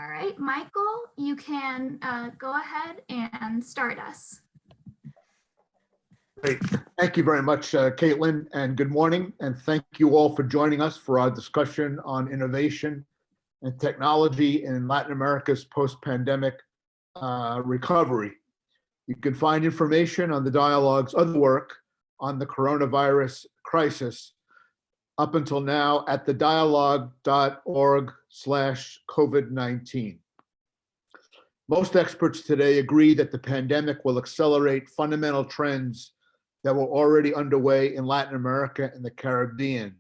All right, Michael, you can go ahead and start us. Great. Thank you very much, Caitlin, and good morning. And thank you all for joining us for our discussion on innovation and technology in Latin America's post-pandemic recovery. You can find information on the dialogue's other work on the coronavirus crisis up until now at the dialogue.org/COVID-19. Most experts today agree that the pandemic will accelerate fundamental trends that were already underway in Latin America and the Caribbean.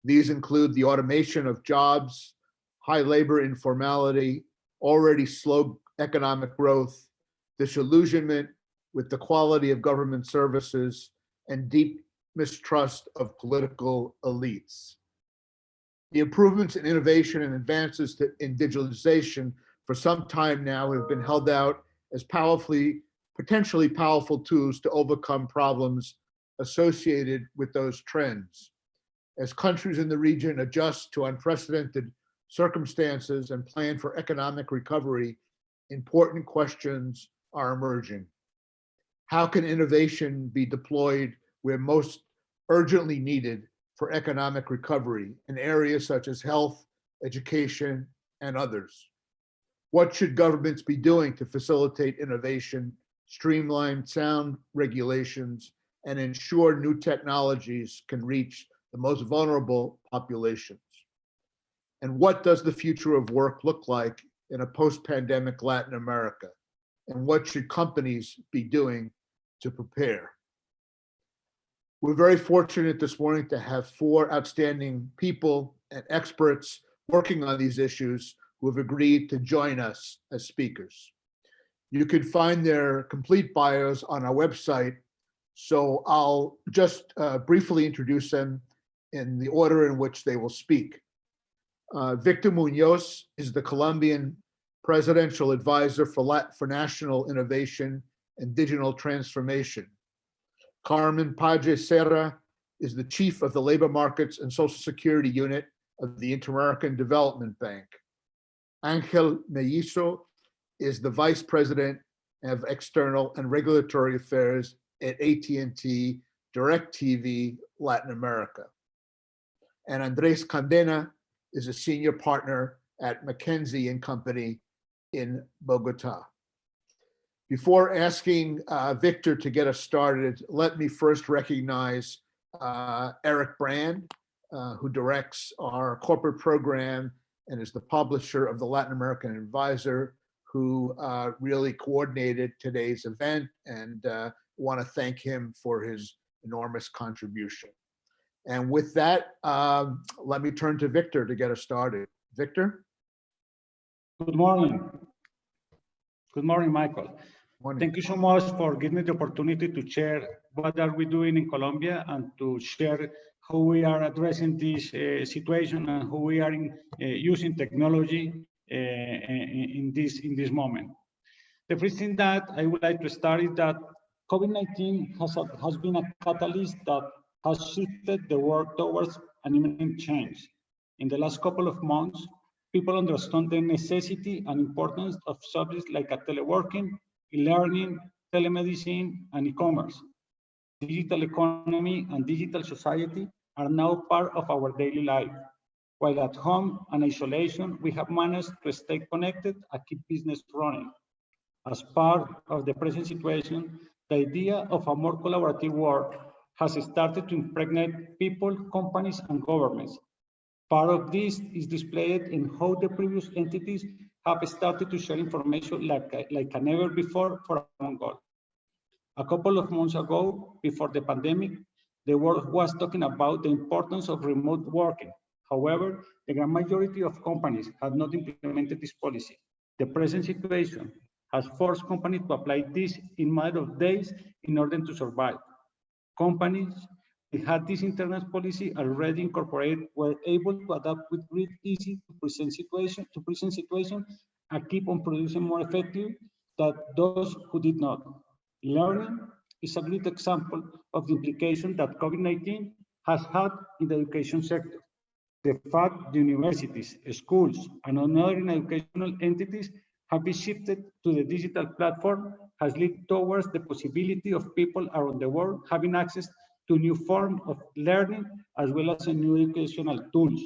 These include the automation of jobs, high labor informality, already slow economic growth, disillusionment with the quality of government services, and deep mistrust of political elites. The improvements in innovation and advances in digitalization for some time now have been held out as potentially powerful tools to overcome problems associated with those trends. As countries in the region adjust to unprecedented circumstances and plan for economic recovery, important questions are emerging. How can innovation be deployed where most urgently needed for economic recovery in areas such as health, education, and others? What should governments be doing to facilitate innovation, streamline sound regulations, and ensure new technologies can reach the most vulnerable populations? And what does the future of work look like in a post-pandemic Latin America? And what should companies be doing to prepare? We're very fortunate this morning to have 4 outstanding people and experts working on these issues who have agreed to join us as speakers. You can find their complete bios on our website, so I'll just briefly introduce them in the order in which they will speak. Victor Munoz is the Colombian Presidential Advisor for National Innovation and Digital Transformation. Carmen Paje Serra is the Chief of the Labor Markets and Social Security Unit of the Inter-American Development Bank. Angel Mellizo is the Vice President of External and Regulatory Affairs at AT&T DirecTV Latin America. And Andres Candena is a Senior Partner at McKinsey & Company in Bogota. Before asking Victor to get us started, let me first recognize Eric Brand, who directs our corporate program and is the publisher of the Latin American Advisor, who really coordinated today's event, and want to thank him for his enormous contribution. And with that, let me turn to Victor to get us started. Victor? Good morning. Good morning, Michael. Morning. Thank you so much for giving me the opportunity to share what are we doing in Colombia and to share how we are addressing this situation and how we are using technology in this moment. The first thing that I would like to start is that COVID-19 has been a catalyst that has shifted the world towards an imminent change. In the last couple of months, people understand the necessity and importance of subjects like teleworking, e-learning, telemedicine, and e-commerce. Digital economy and digital society are now part of our daily life. While at home and isolation, we have managed to stay connected and keep business running. As part of the present situation, the idea of a more collaborative world has started to impregnate people, companies, and governments. Part of this is displayed in how the previous entities have started to share information like never before for among all. A couple of months ago, before the pandemic, the world was talking about the importance of remote working. However, the grand majority of companies have not implemented this policy. The present situation has forced companies to apply this in a matter of days in order to survive. Companies that had this internal policy already incorporated were able to adapt with great ease to present situation and keep on producing more effective than those who did not. Learning is a great example of the implication that COVID-19 has had in the education sector. The fact the universities, schools, and other educational entities have been shifted to the digital platform has led towards the possibility of people around the world having access to new forms of learning as well as new educational tools.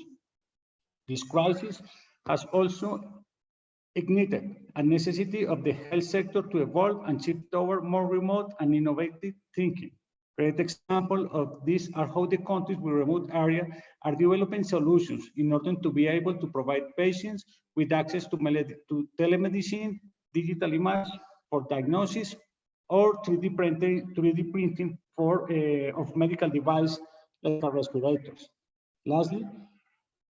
This crisis has also ignited a necessity of the health sector to evolve and shift toward more remote and innovative thinking. Great example of this are how the countries with remote area are developing solutions in order to be able to provide patients with access to telemedicine, digital image for diagnosis, or 3D printing for of medical devices like respirators. Lastly,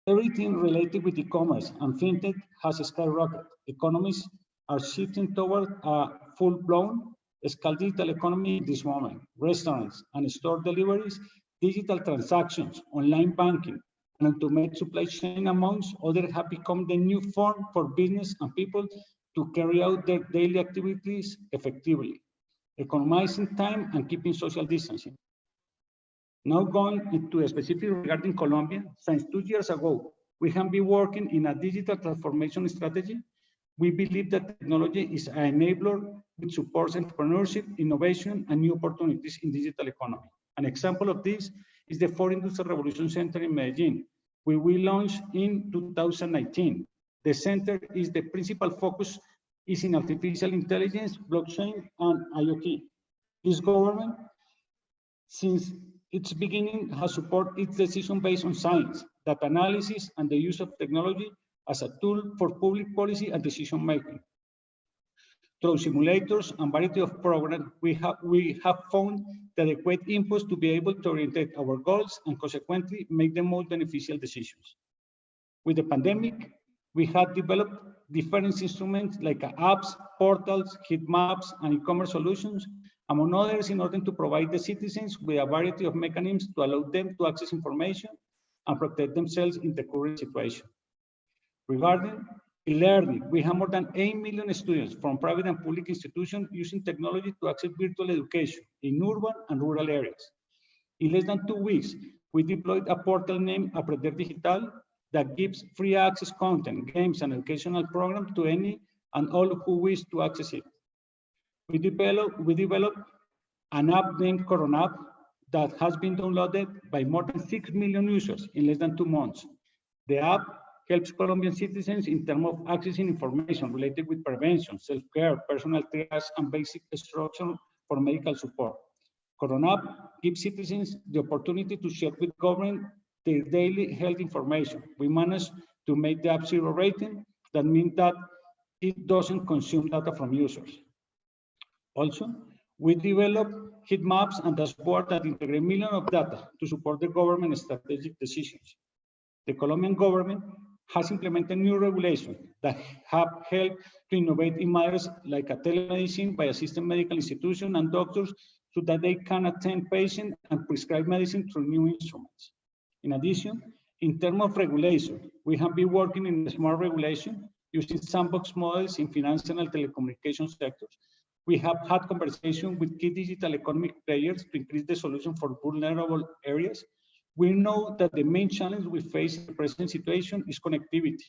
everything related with e-commerce and fintech has skyrocketed. Economies are shifting toward a full-blown scale digital economy in this moment. Restaurants and store deliveries, digital transactions, online banking, and automated supply chain amongst others have become the new form for business and people to carry out their daily activities effectively, economizing time and keeping social distancing. Now going into a specific regarding Colombia, since 2 years ago, we have been working in a digital transformation strategy. We believe that technology is an enabler which supports entrepreneurship, innovation, and new opportunities in digital economy. An example of this is the 4th Industrial Revolution Center in Medellin, which we launched in 2019. The center is the principal focus is in artificial intelligence, blockchain, and IoT. This government, since its beginning, has supported its decision based on science, data analysis, and the use of technology as a tool for public policy and decision making. Through simulators and variety of programs, we have found the adequate inputs to be able to orientate our goals and consequently make the most beneficial decisions. With the pandemic, we have developed different instruments like apps, portals, heat maps, and e-commerce solutions, among others, in order to provide the citizens with a variety of mechanisms to allow them to access information and protect themselves in the current situation. Regarding e-learning, we have more than 8 million students from private and public institutions using technology to access virtual education in urban and rural areas. In less than 2 weeks, we deployed a portal named Aprender Digital that gives free access content, games, and educational programs to any and all who wish to access it. We developed an app named Corona App that has been downloaded by more than 6 million users in less than 2 months. The app helps Colombian citizens in terms of accessing information related with prevention, self-care, personal triage, and basic instruction for medical support. Corona App gives citizens the opportunity to share with government their daily health information. We managed to make the app 0 rating. That means that it doesn't consume data from users. Also, we develop heat maps and dashboards that integrate millions of data to support the government strategic decisions. The Colombian government has implemented new regulations that have helped to innovate in matters like telemedicine by assisting medical institutions and doctors so that they can attend patients and prescribe medicine through new instruments. In addition, in terms of regulation, we have been working in smart regulation using sandbox models in financial and telecommunication sectors. We have had conversations with key digital economic players to increase the solution for vulnerable areas. We know that the main challenge we face in the present situation is connectivity,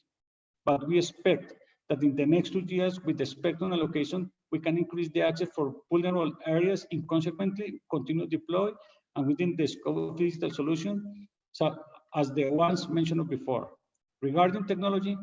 but we expect that in the next 2 years, with the spectrum allocation, we can increase the access for vulnerable areas and consequently continue to deploy and within the scope of digital solutions, so as the ones mentioned before. Regarding technology,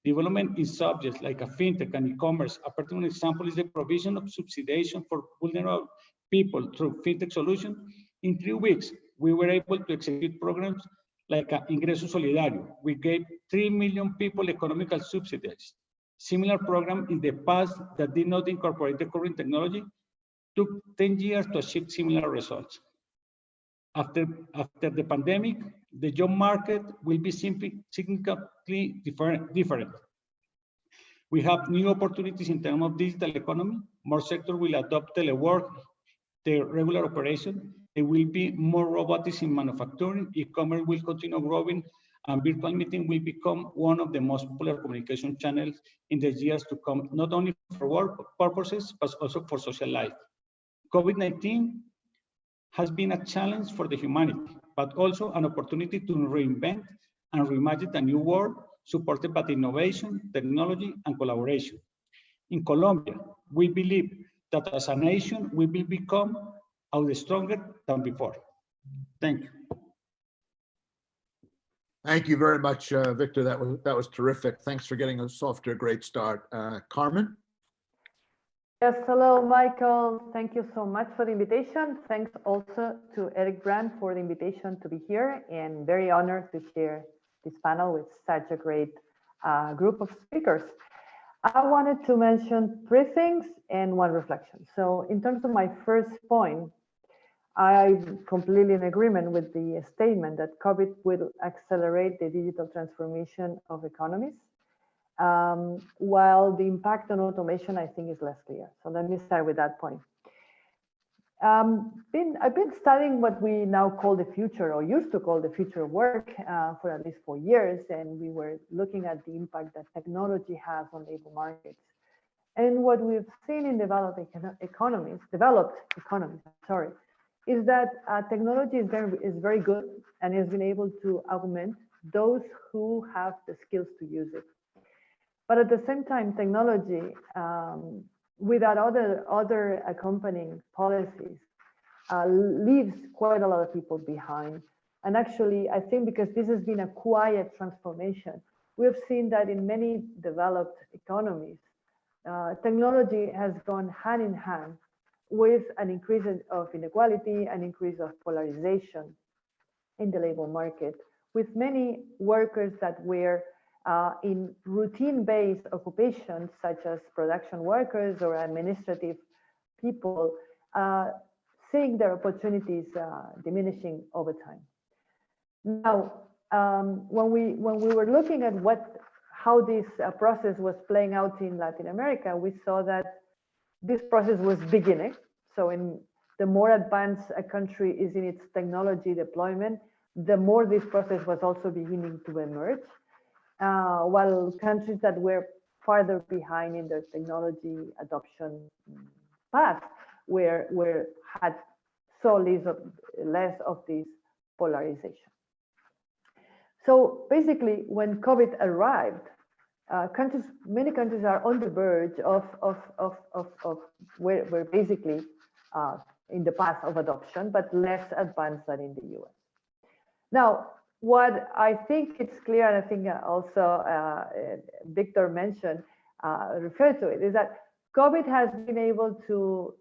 development in subjects like fintech and e-commerce, a particular example is the provision of subsidization for vulnerable people through fintech solutions. In 3 weeks, we were able to execute programs like Ingreso Solidario. We gave 3 million people economical subsidies. Similar program in the past that did not incorporate the current technology took 10 years to achieve similar results. After the pandemic, the job market will be significantly different. We have new opportunities in terms of digital economy. More sectors will adopt telework, the regular operation. There will be more robotics in manufacturing. E-commerce will continue growing, and virtual meeting will become one of the most popular communication channels in the years to come, not only for work purposes, but also for social life. COVID-19 has been a challenge for the humanity, but also an opportunity to reinvent and reimagine a new world supported by innovation, technology, and collaboration. In Colombia, we believe that as a nation, we will become out stronger than before. Thank you. Thank you very much, Victor. That was terrific. Thanks for getting us off to a great start. Carmen? Yes, hello, Michael. Thank you so much for the invitation. Thanks also to Eric Brand for the invitation to be here, and very honored to share this panel with such a great group of speakers. I wanted to mention three things and one reflection. So in terms of my first point, I'm completely in agreement with the statement that COVID will accelerate the digital transformation of economies, while the impact on automation, I think, is less clear. So let me start with that point. I've been studying what we now call the future, or used to call the future of work, for at least 4 years, and we were looking at the impact that technology has on labor markets. And what we've seen in developed economies, sorry, is that technology is very good and has been able to augment those who have the skills to use it. But at the same time, technology, without other accompanying policies, leaves quite a lot of people behind. And actually, I think because this has been a quiet transformation, we have seen that in many developed economies, technology has gone hand in hand with an increase of inequality, an increase of polarization in the labor market, with many workers that were in routine-based occupations, such as production workers or administrative people, seeing their opportunities diminishing over time. Now, when we were looking at how this process was playing out in Latin America, we saw that this process was beginning. So the more advanced a country is in its technology deployment, the more this process was also beginning to emerge. While countries that were farther behind in their technology adoption path had so less of this polarization. So basically, when COVID arrived, many countries are on the verge of where basically in the path of adoption, but less advanced than in the US. Now, what I think it's clear, and I think also Victor mentioned, referred to it, is that COVID has been able to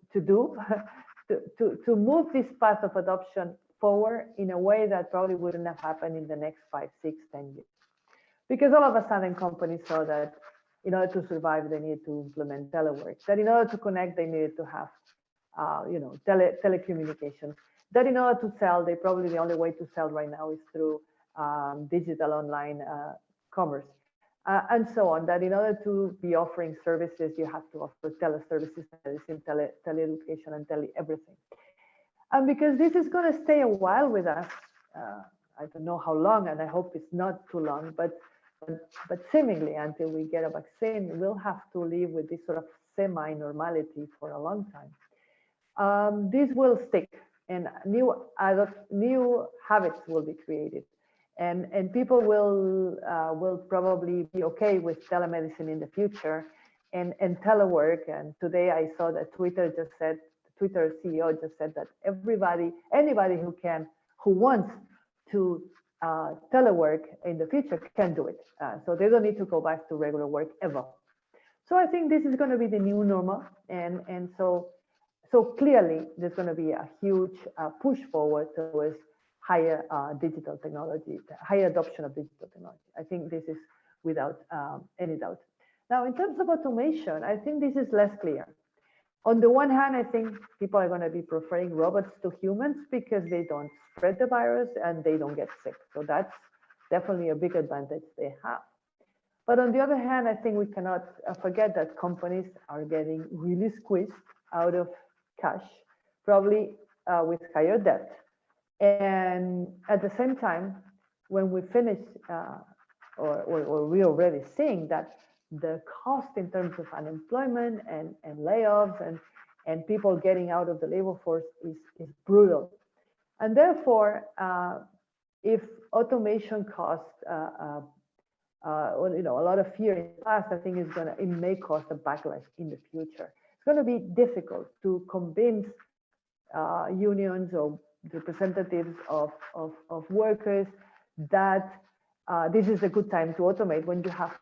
move this path of adoption forward in a way that probably wouldn't have happened in the next 5, 6, 10 years. Because all of a sudden companies saw that in order to survive, they needed to implement telework, that in order to connect, they needed to have telecommunications, that in order to sell, probably the only way to sell right now is through digital online commerce, and so on, that in order to be offering services, you have to offer teleservices, teleeducation, and everything. And because this is going to stay a while with us, I don't know how long, and I hope it's not too long, but seemingly until we get a vaccine, we'll have to live with this sort of semi-normality for a long time. This will stick, and new habits will be created, and people will probably be okay with telemedicine in the future, and telework. And today I saw that Twitter CEO just said that anybody who wants to telework in the future can do it. So they don't need to go back to regular work ever. So I think this is going to be the new normal, and so clearly there's going to be a huge push forward towards higher digital technology, higher adoption of digital technology. I think this is without any doubt. Now, in terms of automation, I think this is less clear. On the one hand, I think people are going to be preferring robots to humans because they don't spread the virus and they don't get sick. So that's definitely a big advantage they have. But on the other hand, I think we cannot forget that companies are getting really squeezed out of cash, probably with higher debt. And at the same time, when we finish, or we're already seeing that the cost in terms of unemployment and layoffs and people getting out of the labor force is brutal. And therefore, if automation caused a lot of fear in the past, I think it may cause a backlash in the future. It's going to be difficult to convince unions or representatives of workers that this is a good time to automate when you have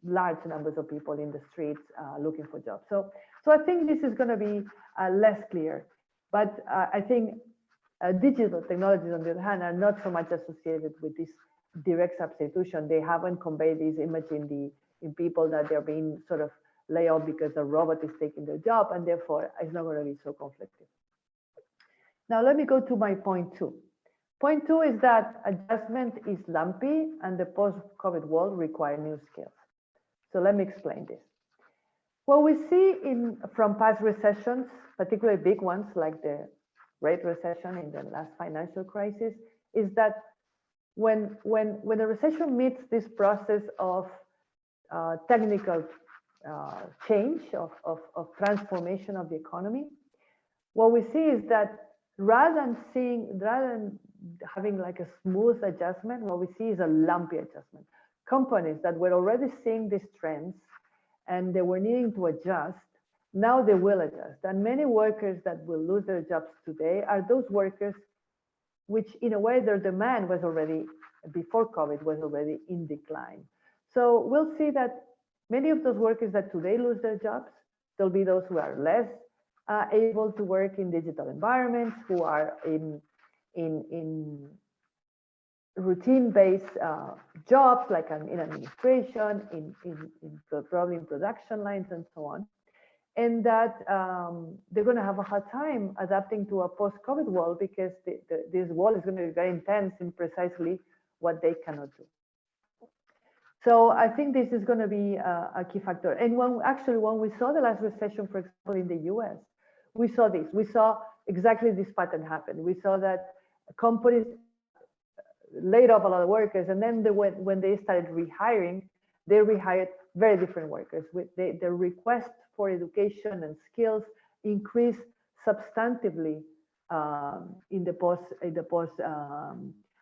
large numbers of people in the streets looking for jobs. So I think this is going to be less clear. But I think digital technologies, on the other hand, are not so much associated with this direct substitution. They haven't conveyed this image in people that they're being sort of laid off because a robot is taking their job, and therefore it's not going to be so conflicting. Now let me go to my point two. Point two is that adjustment is lumpy and the post-COVID world requires new skills. So let me explain this. What we see from past recessions, particularly big ones like the Great Recession in the last financial crisis, is that when a recession meets this process of technical change, of transformation of the economy, what we see is that rather than having like a smooth adjustment, what we see is a lumpy adjustment. Companies that were already seeing these trends and they were needing to adjust, now they will adjust. And many workers that will lose their jobs today are those workers which in a way their demand was already, before COVID, was already in decline. So we'll see that many of those workers that today lose their jobs, there'll be those who are less able to work in digital environments, who are in routine-based jobs like in administration, probably in production lines and so on. And that they're going to have a hard time adapting to a post-COVID world because this world is going to be very intense in precisely what they cannot do. So I think this is going to be a key factor. And when we saw the last recession, for example, in the US, we saw this. We saw exactly this pattern happen. We saw that companies laid off a lot of workers, and then when they started rehiring, they rehired very different workers. Their request for education and skills increased substantively in the post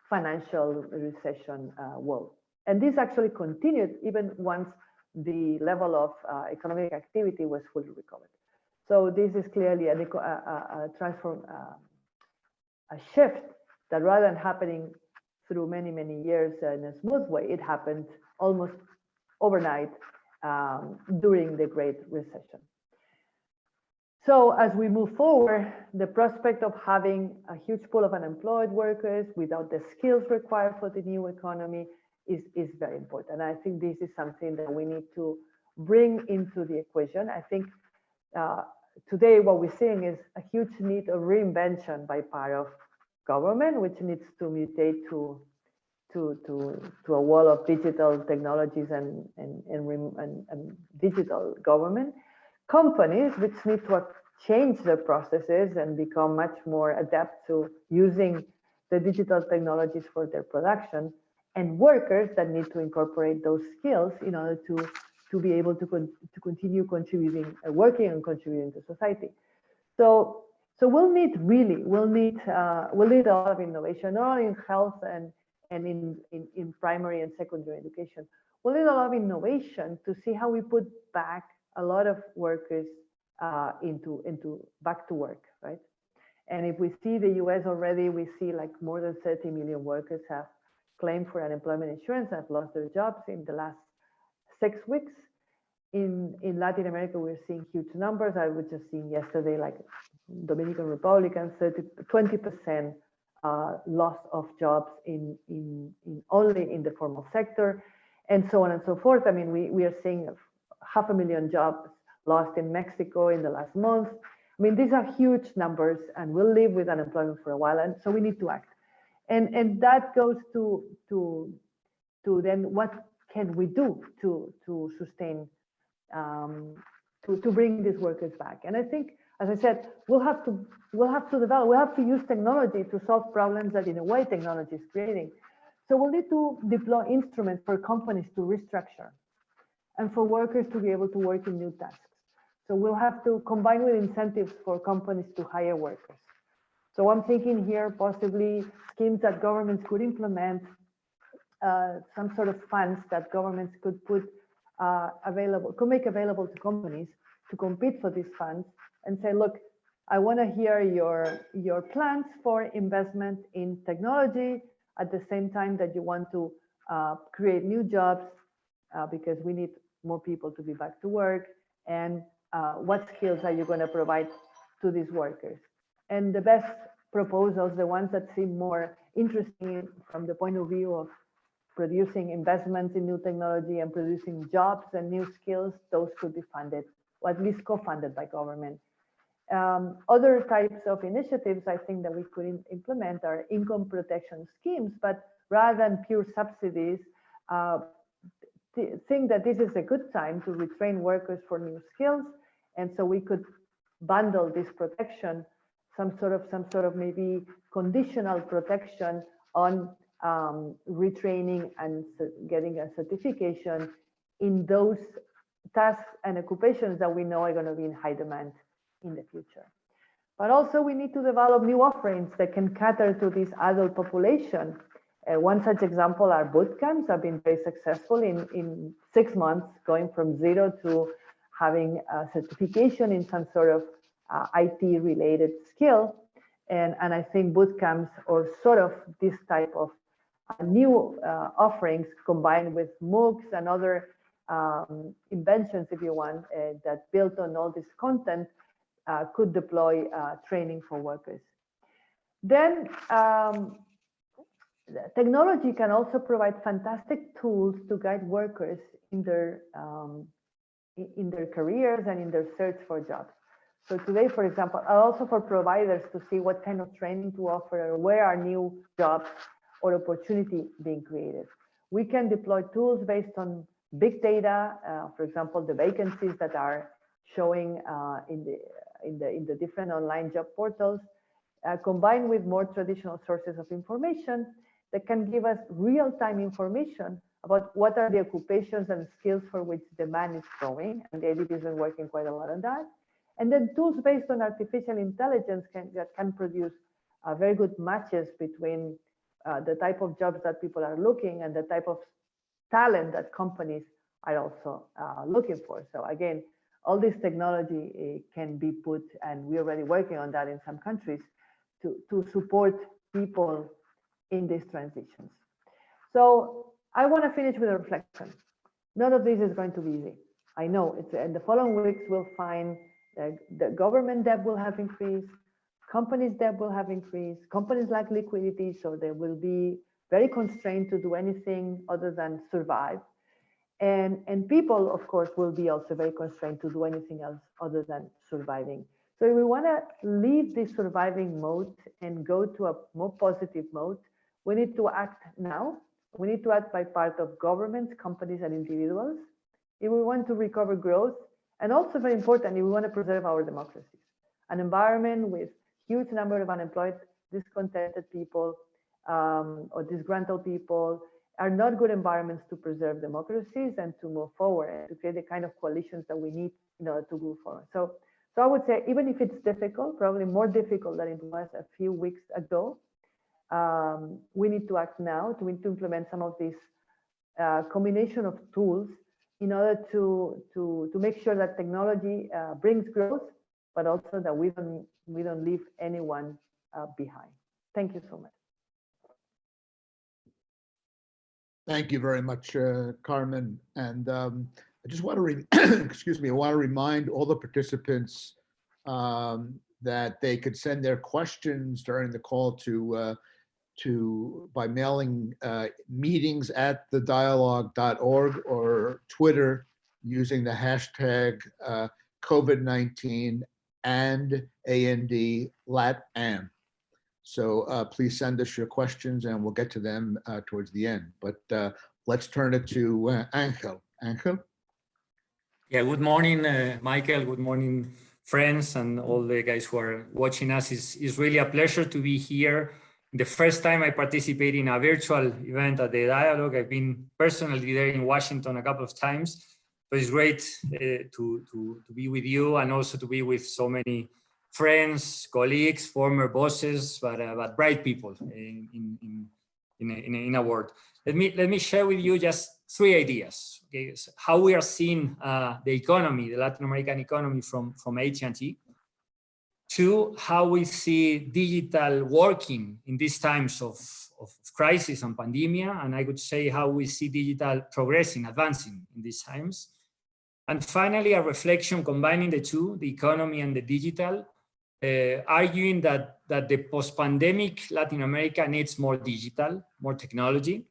financial recession world. And this actually continued even once the level of economic activity was fully recovered. So this is clearly a shift that rather than happening through many, many years in a smooth way, it happened almost overnight during the Great Recession. So as we move forward, the prospect of having a huge pool of unemployed workers without the skills required for the new economy is very important. I think this is something that we need to bring into the equation. I think today what we're seeing is a huge need of reinvention by part of government, which needs to mutate to a wall of digital technologies and digital government. Companies which need to change their processes and become much more adept to using the digital technologies for their production, and workers that need to incorporate those skills in order to be able to continue contributing, working and contributing to society. So we'll need a lot of innovation, not only in health and in primary and secondary education. We'll need a lot of innovation to see how we put back a lot of workers into back to work, right? And if we see the US already, we see like more than 30 million workers have claimed for unemployment insurance, have lost their jobs in the last 6 weeks. In Latin America, we're seeing huge numbers. I was just seeing yesterday, like Dominican Republic, 20% loss of jobs in only in the formal sector, and so on and so forth. I mean, we are seeing 500,000 jobs lost in Mexico in the last month. I mean, these are huge numbers, and we'll live with unemployment for a while, and so we need to act. And that goes to then what can we do to sustain to bring these workers back? And I think, as I said, we'll have to use technology to solve problems that in a way technology is creating. So we'll need to deploy instruments for companies to restructure and for workers to be able to work in new tasks. So we'll have to combine with incentives for companies to hire workers. So I'm thinking here possibly schemes that governments could implement, some sort of funds that governments could put could make available to companies to compete for these funds and say, look, I want to hear your plans for investment in technology at the same time that you want to create new jobs because we need more people to be back to work, and what skills are you going to provide to these workers? And the best proposals, the ones that seem more interesting from the point of view of producing investments in new technology and producing jobs and new skills, those could be funded, or at least co-funded by government. Other types of initiatives I think that we could implement are income protection schemes, but rather than pure subsidies, think that this is a good time to retrain workers for new skills. And so we could bundle this protection, some sort of maybe conditional protection on retraining and getting a certification in those tasks and occupations that we know are going to be in high demand in the future. But also we need to develop new offerings that can cater to this adult population. One such example are boot camps have been very successful in 6 months, going from 0 to having a certification in some sort of IT related skill. And I think boot camps or sort of this type of new offerings combined with MOOCs and other inventions, if you want, that built on all this content could deploy training for workers. Then technology can also provide fantastic tools to guide workers in their careers and in their search for jobs. So today, for example, also for providers to see what kind of training to offer, or where are new jobs or opportunity being created. We can deploy tools based on big data, for example, the vacancies that are showing in the different online job portals, combined with more traditional sources of information that can give us real-time information about what are the occupations and skills for which demand is growing. And the ADB has been working quite a lot on that. And then tools based on artificial intelligence that can produce very good matches between the type of jobs that people are looking and the type of talent that companies are also looking for. So again, all this technology can be put, and we're already working on that in some countries, to support people in these transitions. So I want to finish with a reflection. None of this is going to be easy. I know it's in the following weeks we'll find the government debt will have increased, companies' debt will have increased, companies lack liquidity, so they will be very constrained to do anything other than survive. And people, of course, will be also very constrained to do anything else other than surviving. So if we want to leave this surviving mode and go to a more positive mode, we need to act now. We need to act by part of governments, companies, and individuals. If we want to recover growth, and also very important, if we want to preserve our democracies, an environment with huge number of unemployed, discontented people, or disgruntled people are not good environments to preserve democracies and to move forward and to create the kind of coalitions that we need in order to move forward. So I would say, even if it's difficult, probably more difficult than it was a few weeks ago, we need to act now to implement some of these combination of tools in order to make sure that technology brings growth, but also that we don't leave anyone behind. Thank you so much. Thank you very much, Carmen. And I just want to, excuse me, I want to remind all the participants that they could send their questions during the call by mailing meetings at thedialogue.org or Twitter using the hashtag COVID-19 and AND LATAM. So please send us your questions and we'll get to them towards the end. But let's turn it to Angel. Angel? Yeah, good morning, Michael. Good morning, friends, and all the guys who are watching us. It's really a pleasure to be here. The first time I participate in a virtual event at the Dialogue. I've been personally there in Washington a couple of times. So it's great to be with you and also to be with so many friends, colleagues, former bosses, but bright people in a word. Let me share with you just 3 ideas. Okay, so how we are seeing the economy, the Latin American economy from AT&T. 2, how we see digital working in these times of crisis and pandemic, and I would say how we see digital progressing, advancing in these times. And finally, a reflection combining the 2, the economy and the digital, arguing that the post-pandemic Latin America needs more digital, more technology.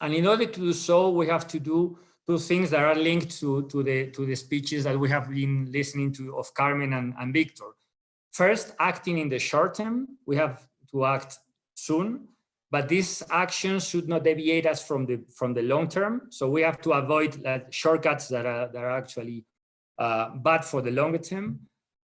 And in order to do so, we have to do 2 things that are linked to the speeches that we have been listening to of Carmen and Victor. First, acting in the short term, we have to act soon, but these actions should not deviate us from the long term. So we have to avoid shortcuts that are actually bad for the longer term.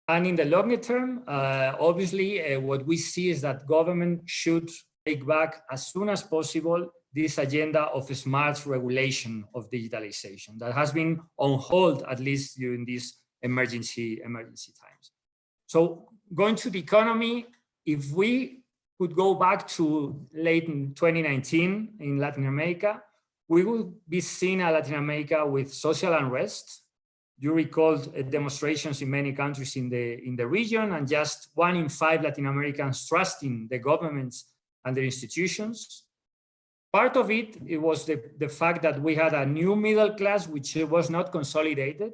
And in the longer term, obviously, what we see is that government should take back as soon as possible this agenda of smart regulation of digitalization that has been on hold, at least during these emergency times. So going to the economy, if we could go back to late in 2019 in Latin America, we would be seeing a Latin America with social unrest. You recall demonstrations in many countries in the region, and just 1 in 5 Latin Americans trusting the governments and their institutions. Part of it was the fact that we had a new middle class, which was not consolidated,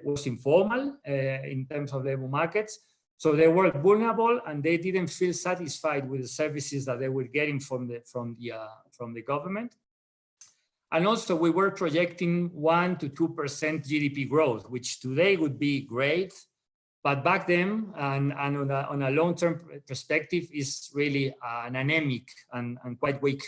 was informal in terms of labor markets. So they were vulnerable and they didn't feel satisfied with the services that they were getting from the government. And also we were projecting 1 to 2% GDP growth, which today would be great, but back then and on a long-term perspective is really an anemic and quite weak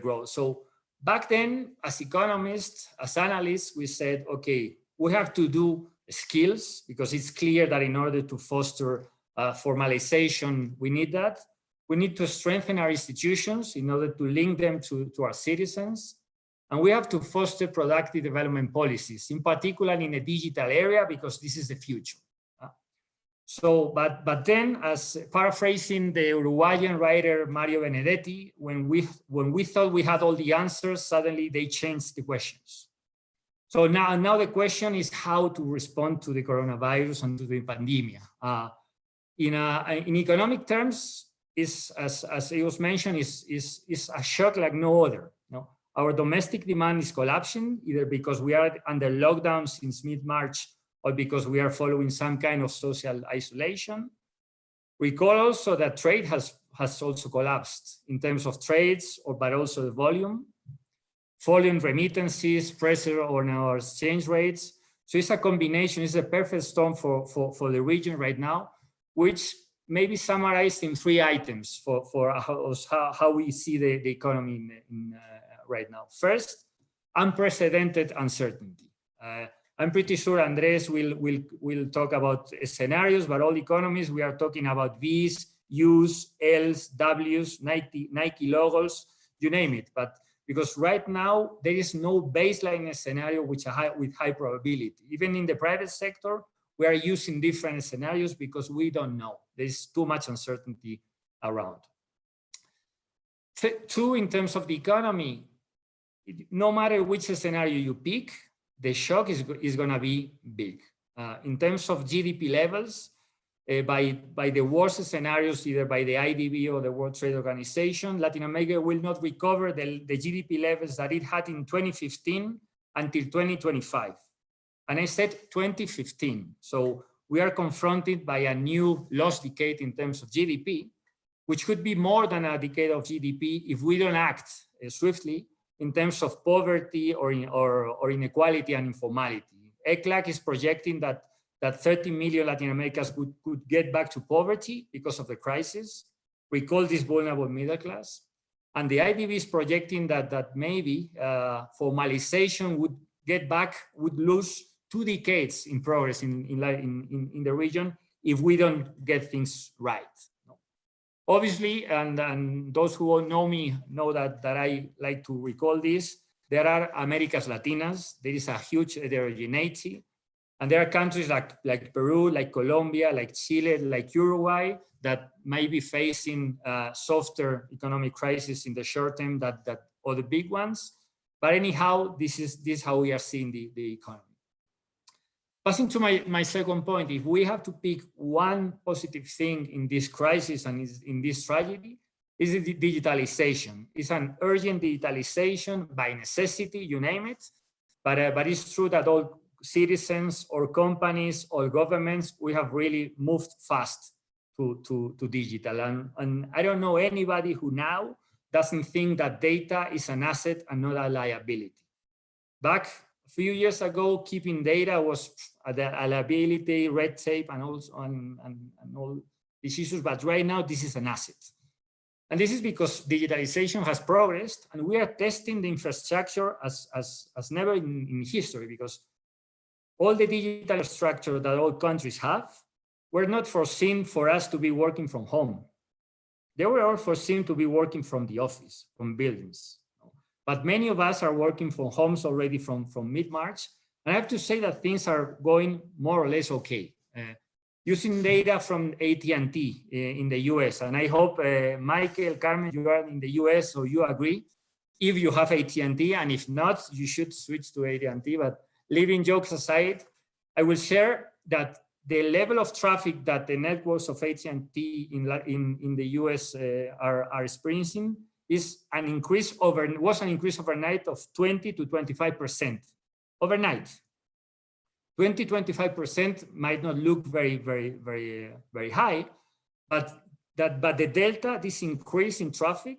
growth. So back then, as economists, as analysts, we said, okay, we have to do skills because it's clear that in order to foster formalization, we need that. We need to strengthen our institutions in order to link them to our citizens. And we have to foster productive development policies, in particular in a digital area, because this is the future. So, but then, as paraphrasing the Uruguayan writer Mario Benedetti, when we thought we had all the answers, suddenly they changed the questions. So now the question is how to respond to the coronavirus and to the pandemic. In economic terms, as it was mentioned, is a shock like no other. No? Our domestic demand is collapsing, either because we are under lockdown since mid-March or because we are following some kind of social isolation. Recall also that trade has also collapsed in terms of trades, but also the volume. Falling remittances, pressure on our exchange rates. So it's a combination, it's a perfect storm for the region right now, which may be summarized in 3 items for how we see the economy right now. First, unprecedented uncertainty. I'm pretty sure Andres will talk about scenarios, but all economists, we are talking about V's, U's, L's, W's, Nike logos, you name it. But because right now there is no baseline scenario with high probability. Even in the private sector, we are using different scenarios because we don't know. There's too much uncertainty around. 2, in terms of the economy, no matter which scenario you pick, the shock is going to be big. In terms of GDP levels, by the worst scenarios, either by the IDB or the World Trade Organization, Latin America will not recover the GDP levels that it had in 2015 until 2025. And I said 2015. So we are confronted by a new lost decade in terms of GDP, which could be more than a decade of GDP if we don't act swiftly in terms of poverty or inequality and informality. ECLAC is projecting that 30 million Latin Americans could get back to poverty because of the crisis. We call this vulnerable middle class. And the IDB is projecting that maybe formalization would lose 2 decades in progress in the region if we don't get things right. Obviously, and those who all know me know that I like to recall this, there are Americas Latinas. There is a huge heterogeneity. And there are countries like Peru, like Colombia, like Chile, like Uruguay that might be facing softer economic crisis in the short term than other big ones. But anyhow, this is how we are seeing the economy. Passing to my second point, if we have to pick one positive thing in this crisis and in this tragedy, is the digitalization. It's an urgent digitalization by necessity, you name it. But it's true that all citizens or companies or governments, we have really moved fast to digital. And I don't know anybody who now doesn't think that data is an asset and not a liability. Back a few years ago, keeping data was a liability, red tape, and all these issues. But right now, this is an asset. And this is because digitalization has progressed, and we are testing the infrastructure as never in history, because all the digital structure that all countries have were not foreseen for us to be working from home. They were all foreseen to be working from the office, from buildings. But many of us are working from homes already from mid-March. And I have to say that things are going more or less okay. Using data from AT&T in the US, and I hope, Michael, Carmen, you are in the US, so you agree. If you have AT&T, and if not, you should switch to AT&T. But leaving jokes aside, I will share that the level of traffic that the networks of AT&T in the US are experiencing was an increase overnight of 20 to 25%. Overnight. 20-25% might not look very high, but the delta, this increase in traffic,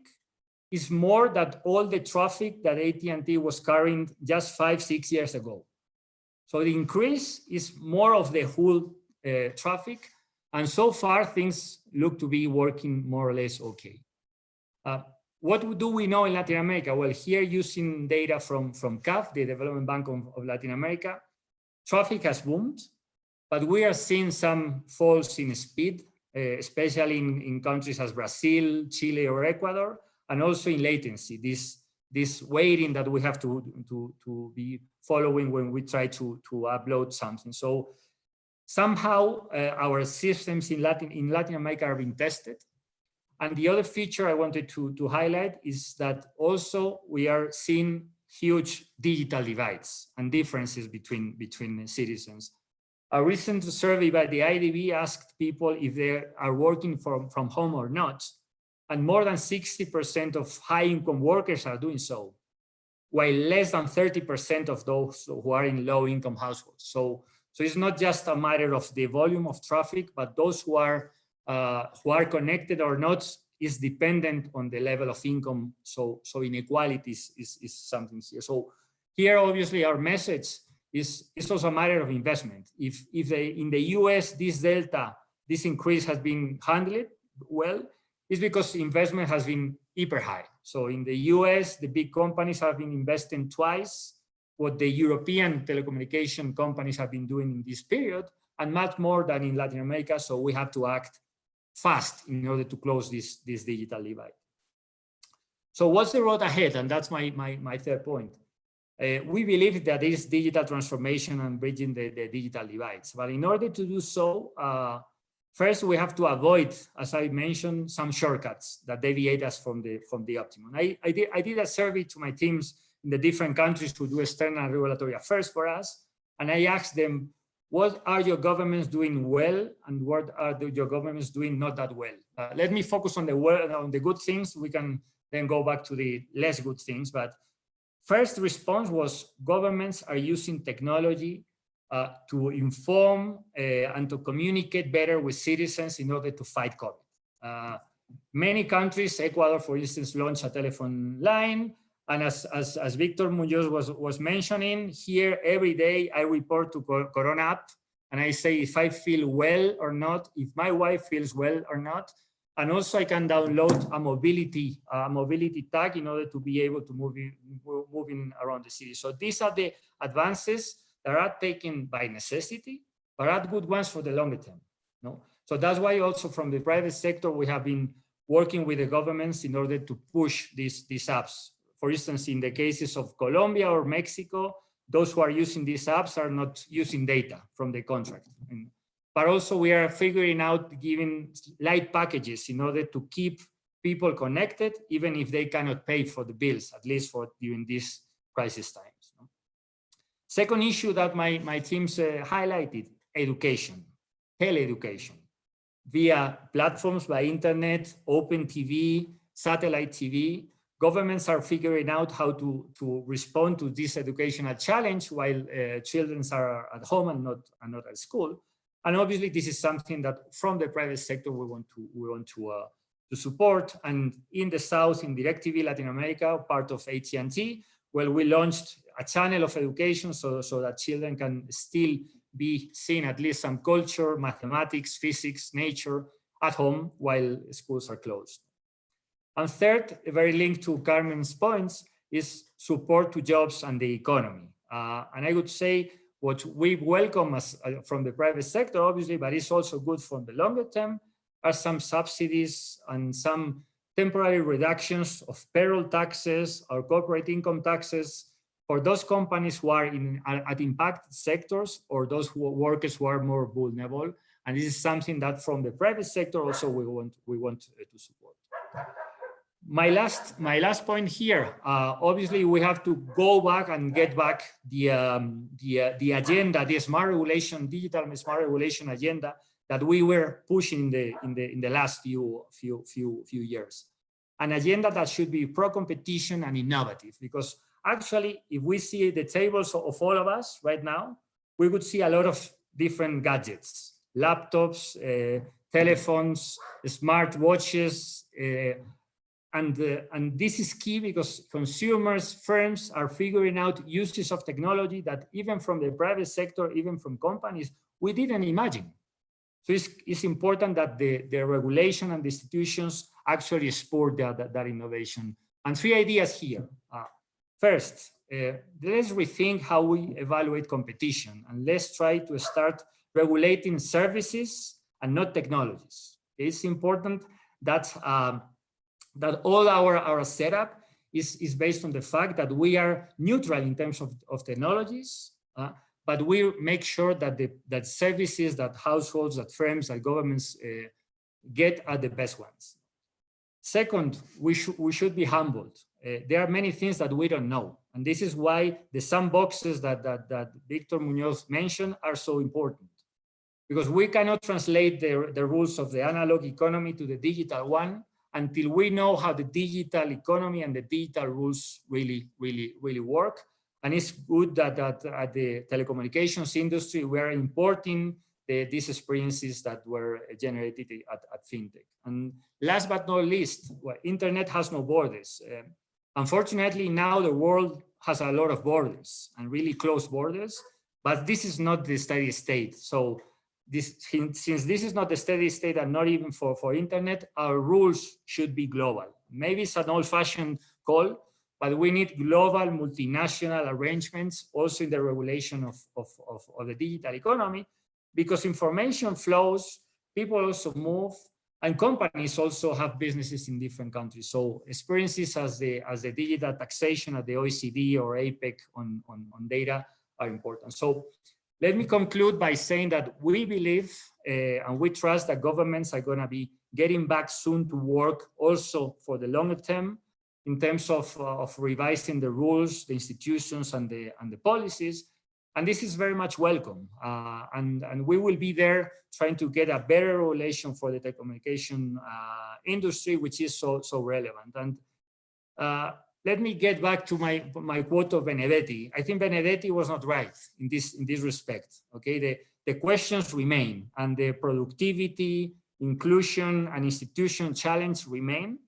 is more than all the traffic that AT&T was carrying just 5-6 years ago. So the increase is more of the whole traffic, and so far things look to be working more or less okay. What do we know in Latin America? Well, here using data from CAF, the Development Bank of Latin America, traffic has boomed, but we are seeing some falls in speed, especially in countries as Brazil, Chile, or Ecuador, and also in latency, this waiting that we have to be following when we try to upload something. So somehow our systems in Latin America are being tested. And the other feature I wanted to highlight is that also we are seeing huge digital divides and differences between citizens. A recent survey by the IDB asked people if they are working from home or not, and more than 60% of high-income workers are doing so, while less than 30% of those who are in low-income households. So it's not just a matter of the volume of traffic, but those who are connected or not is dependent on the level of income. So inequality is something here. So here, obviously, our message is also a matter of investment. If in the US, this increase has been handled well, it's because investment has been hyper high. So in the US, the big companies have been investing twice what the European telecommunication companies have been doing in this period, and much more than in Latin America. So we have to act fast in order to close this digital divide. So what's the road ahead? And that's my third point. We believe that this digital transformation and bridging the digital divides. But in order to do so, first we have to avoid, as I mentioned, some shortcuts that deviate us from the optimum. I did a survey to my teams in the different countries who do external regulatory affairs for us, and I asked them, what are your governments doing well, and what are your governments doing not that well? Let me focus on the good things. We can then go back to the less good things. But first response was governments are using technology to inform and to communicate better with citizens in order to fight COVID. Many countries, Ecuador, for instance, launched a telephone line. And as Victor Munoz was mentioning, here every day I report to Corona app, and I say if I feel well or not, if my wife feels well or not. And also I can download a mobility tag in order to be able to moving around the city. So these are the advances that are taken by necessity, but are good ones for the longer term. No? So that's why also from the private sector, we have been working with the governments in order to push these apps. For instance, in the cases of Colombia or Mexico, those who are using these apps are not using data from the contract. But also we are figuring out giving light packages in order to keep people connected, even if they cannot pay for the bills, at least for during these crisis times. Second issue that my teams highlighted, education, teleeducation, via platforms by internet, open TV, satellite TV. Governments are figuring out how to respond to this educational challenge while children are at home and not at school. And obviously, this is something that from the private sector we want to support. And in the South, in DirecTV Latin America, part of AT&T, well, we launched a channel of education so that children can still be seeing at least some culture, mathematics, physics, nature at home while schools are closed. And third, very linked to Carmen's points, is support to jobs and the economy. And I would say what we welcome as, from the private sector, obviously, but it's also good for the longer term, are some subsidies and some temporary reductions of payroll taxes or corporate income taxes for those companies who are at impacted sectors or those workers who are more vulnerable. And this is something that from the private sector also we want to support. My last point here, obviously we have to go back and get back the agenda, the smart regulation, digital smart regulation agenda that we were pushing in the last few years. An agenda that should be pro-competition and innovative, because actually, if we see the tables of all of us right now, we would see a lot of different gadgets, laptops, telephones, smart watches, and this is key because consumers, firms are figuring out uses of technology that even from the private sector, even from companies, we didn't imagine. So it's important that the regulation and the institutions actually support that innovation. And three ideas here. First, let's rethink how we evaluate competition, and let's try to start regulating services and not technologies. It's important that that all our setup is based on the fact that we are neutral in terms of technologies, but we make sure that that services, that households, that firms, that governments get are the best ones. Second, we should be humbled. There are many things that we don't know. And this is why the sandboxes that Victor Munoz mentioned are so important. Because we cannot translate the rules of the analog economy to the digital one until we know how the digital economy and the digital rules really work. And it's good that at the telecommunications industry, we're importing these experiences that were generated at FinTech. And last but not least, well, internet has no borders. Unfortunately, now the world has a lot of borders and really close borders, but this is not the steady state. So since this is not the steady state and not even for internet, our rules should be global. Maybe it's an old-fashioned call, but we need global multinational arrangements also in the regulation of the digital economy, because information flows, people also move, and companies also have businesses in different countries. So experiences as the digital taxation at the OECD or APEC on data are important. So let me conclude by saying that we believe and we trust that governments are going to be getting back soon to work also for the longer term in terms of revising the rules, the institutions, and the policies. And this is very much welcome. And we will be there trying to get a better relation for the telecommunication industry, which is so relevant. And let me get back to my quote of Benedetti. I think Benedetti was not right in this respect. Okay, the questions remain, and the productivity, inclusion, and institution challenge remain.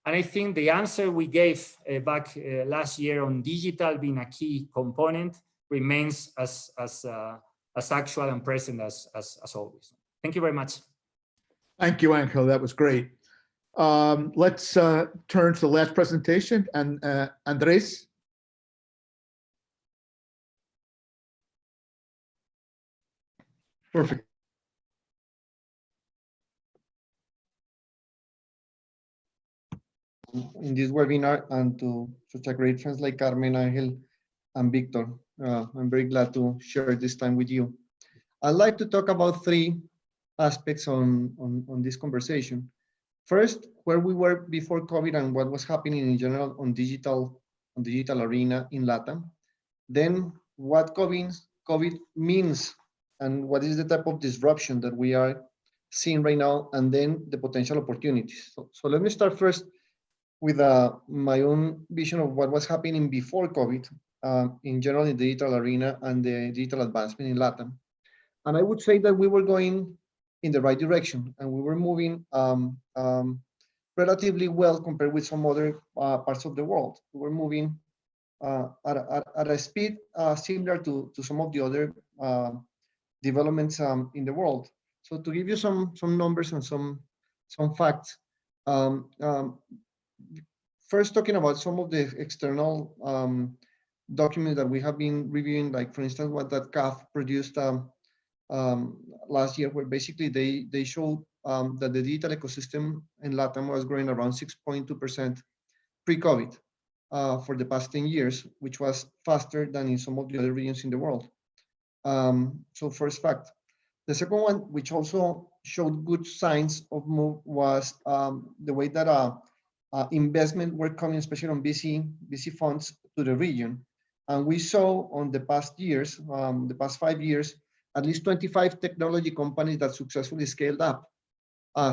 And I think the answer we gave back last year on digital being a key component remains as actual and present as always. Thank you very much. Thank you, Angel. That was great. Let's turn to the last presentation, and Andres. Perfect. In this webinar, and to such a great friends like Carmen, Angel, and Victor. I'm very glad to share this time with you. I'd like to talk about three aspects on this conversation. First, where we were before COVID and what was happening in general on digital arena in LATAM. Then what COVID means and what is the type of disruption that we are seeing right now, and then the potential opportunities. So let me start first with my own vision of what was happening before COVID in general in the digital arena and the digital advancement in LATAM. And I would say that we were going in the right direction and we were moving relatively well compared with some other parts of the world. We were moving at a speed similar to some of the other developments in the world. So to give you some numbers and some facts, first talking about some of the external documents that we have been reviewing, like for instance, what that CAF produced last year, where basically they showed that the digital ecosystem in LATAM was growing around 6.2% pre-COVID for the past 10 years, which was faster than in some of the other regions in the world. So first fact. The second one, which also showed good signs of move, was the way that investment were coming, especially on VC funds, to the region. And we saw on the past years, the past 5 years, at least 25 technology companies that successfully scaled up.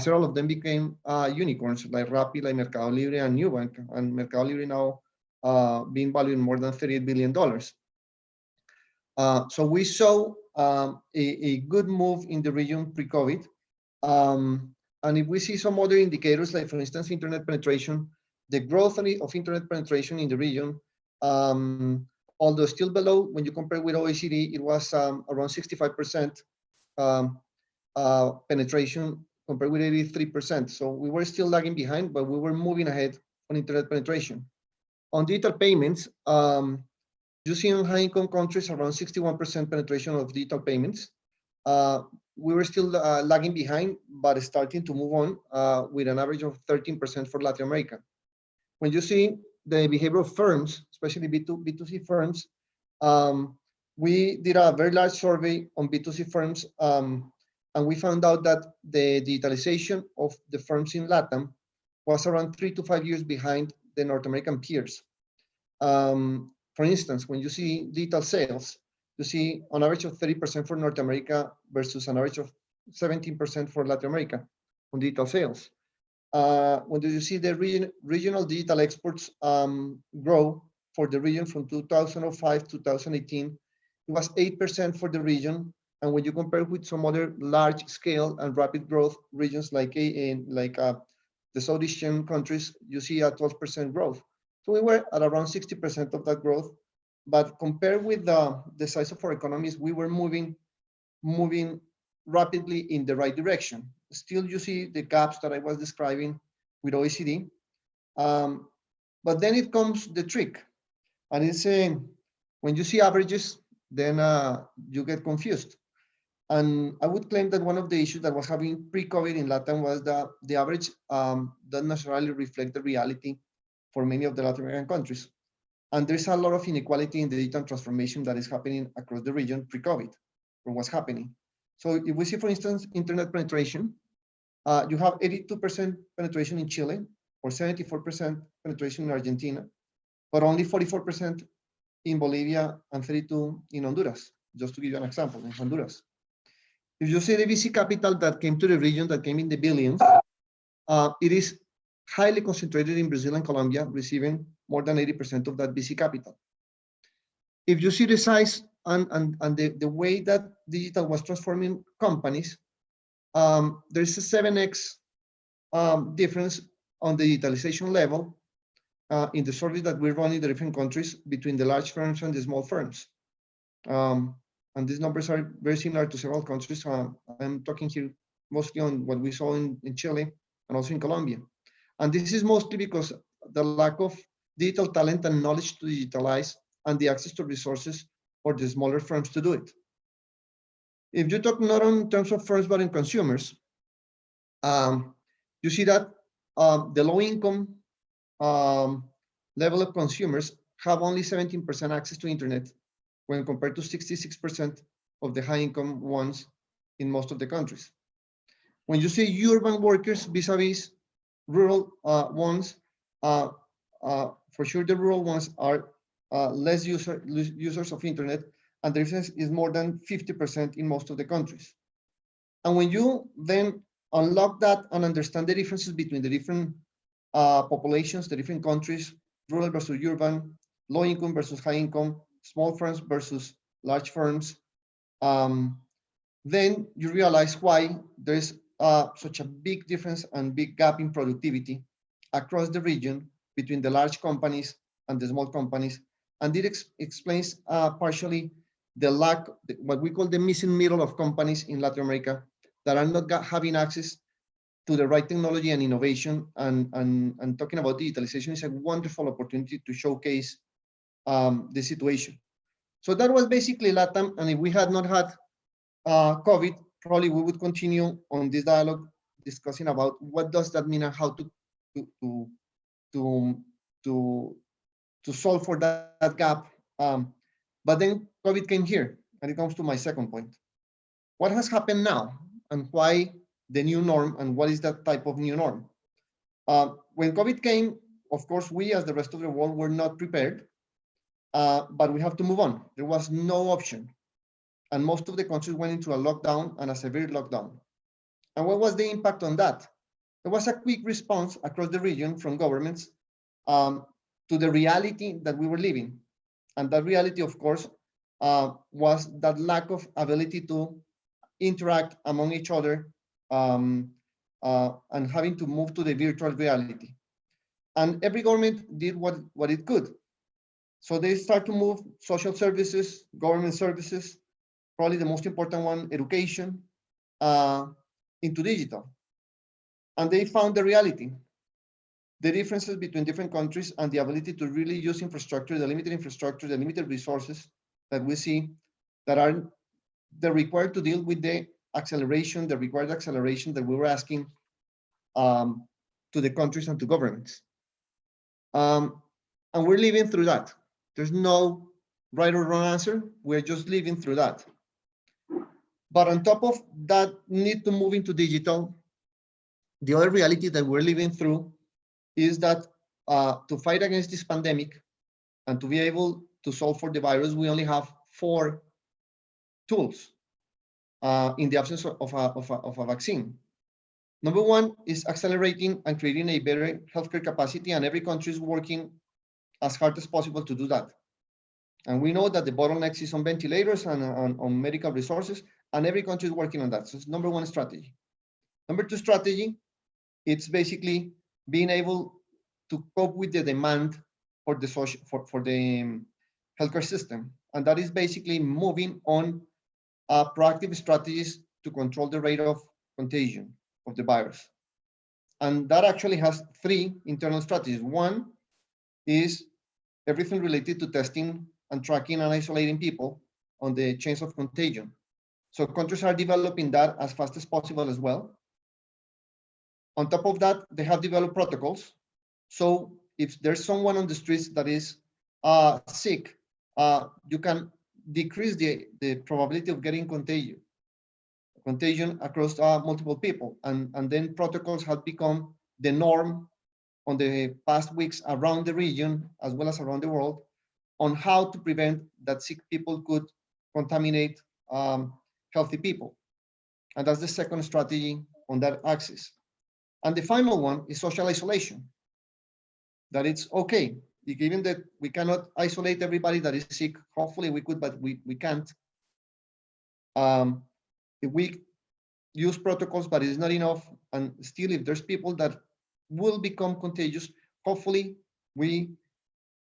Several of them became unicorns, like Rappi, like Mercado Libre, and Nubank. And Mercado Libre now being valued more than $38 billion. So we saw a good move in the region pre-COVID. And if we see some other indicators, like for instance, internet penetration, the growth of internet penetration in the region, although still below, when you compare with OECD, it was around 65% penetration compared with 83%. So we were still lagging behind, but we were moving ahead on internet penetration. On digital payments, you see in high-income countries around 61% penetration of digital payments. We were still lagging behind, but starting to move on with an average of 13% for Latin America. When you see the behavior of firms, especially B2C firms, we did a very large survey on B2C firms, and we found out that the digitalization of the firms in LATAM was around 3 to 5 years behind the North American peers. For instance, when you see digital sales, you see an average of 30% for North America versus an average of 17% for Latin America on digital sales. When you see the regional digital exports grow for the region from 2005 to 2018, it was 8% for the region. And when you compare with some other large scale and rapid growth regions like the South Asian countries, you see a 12% growth. So we were at around 60% of that growth, but compared with the size of our economies, we were moving rapidly in the right direction. Still, you see the gaps that I was describing with OECD. But then it comes the trick, and it's when you see averages, then you get confused. And I would claim that one of the issues that was having pre-COVID in Latin was that the average doesn't necessarily reflect the reality for many of the Latin American countries. And there's a lot of inequality in the digital transformation that is happening across the region pre-COVID, or what's happening. So if we see, for instance, internet penetration, you have 82% penetration in Chile, or 74% penetration in Argentina, but only 44% in Bolivia and 32% in Honduras, just to give you an example, in Honduras. If you see the VC capital that came to the region, that came in the billions, it is highly concentrated in Brazil and Colombia, receiving more than 80% of that VC capital. If you see the size and the way that digital was transforming companies, there's a 7x difference on the digitalization level in the survey that we run in the different countries between the large firms and the small firms. And these numbers are very similar to several countries. I'm talking here mostly on what we saw in Chile and also in Colombia. And this is mostly because the lack of digital talent and knowledge to digitalize and the access to resources for the smaller firms to do it. If you talk not in terms of firms, but in consumers, you see that the low income level of consumers have only 17% access to internet when compared to 66% of the high income ones in most of the countries. When you see urban workers vis-a-vis rural ones, for sure the rural ones are less users of internet, and the difference is more than 50% in most of the countries. And when you then unlock that and understand the differences between the different populations, the different countries, rural versus urban, low income versus high income, small firms versus large firms, then you realize why there's such a big difference and big gap in productivity across the region between the large companies and the small companies. And it explains partially the lack, what we call the missing middle of companies in Latin America that are not having access to the right technology and innovation. And talking about digitalization is a wonderful opportunity to showcase the situation. So that was basically LATAM. And if we had not had COVID, probably we would continue on this dialogue discussing about what does that mean and how to solve for that gap. But then COVID came here, and it comes to my second point. What has happened now, and why the new norm, and what is that type of new norm? When COVID came, of course, we as the rest of the world were not prepared, but we have to move on. There was no option. And most of the countries went into a lockdown and a severe lockdown. And what was the impact on that? There was a quick response across the region from governments to the reality that we were living. And that reality, of course, was that lack of ability to interact among each other and having to move to the virtual reality. And every government did what it could. So they start to move social services, government services, probably the most important one, education, into digital. And they found the reality, the differences between different countries and the ability to really use infrastructure, the limited resources that we see that are the required to deal with the acceleration, the required acceleration that we were asking to the countries and to governments. And we're living through that. There's no right or wrong answer. We're just living through that. But on top of that need to move into digital, the other reality that we're living through is that to fight against this pandemic and to be able to solve for the virus, we only have 4 tools in the absence of a vaccine. Number one is accelerating and creating a better healthcare capacity, and every country is working as hard as possible to do that. And we know that the bottleneck is on ventilators and on medical resources, and every country is working on that. So it's number one strategy. Number two strategy, it's basically being able to cope with the demand for the social, for the healthcare system. And that is basically moving on proactive strategies to control the rate of contagion of the virus. And that actually has 3 internal strategies. One is everything related to testing and tracking and isolating people on the chains of contagion. So countries are developing that as fast as possible as well. On top of that, they have developed protocols. So if there's someone on the streets that is sick, you can decrease the probability of getting contagion across multiple people. And then protocols have become the norm on the past weeks around the region, as well as around the world, on how to prevent that sick people could contaminate healthy people. And that's the second strategy on that axis. And the final one is social isolation. That it's okay, given that we cannot isolate everybody that is sick. Hopefully we could, but we can't. If we use protocols, but it's not enough, and still if there's people that will become contagious, hopefully we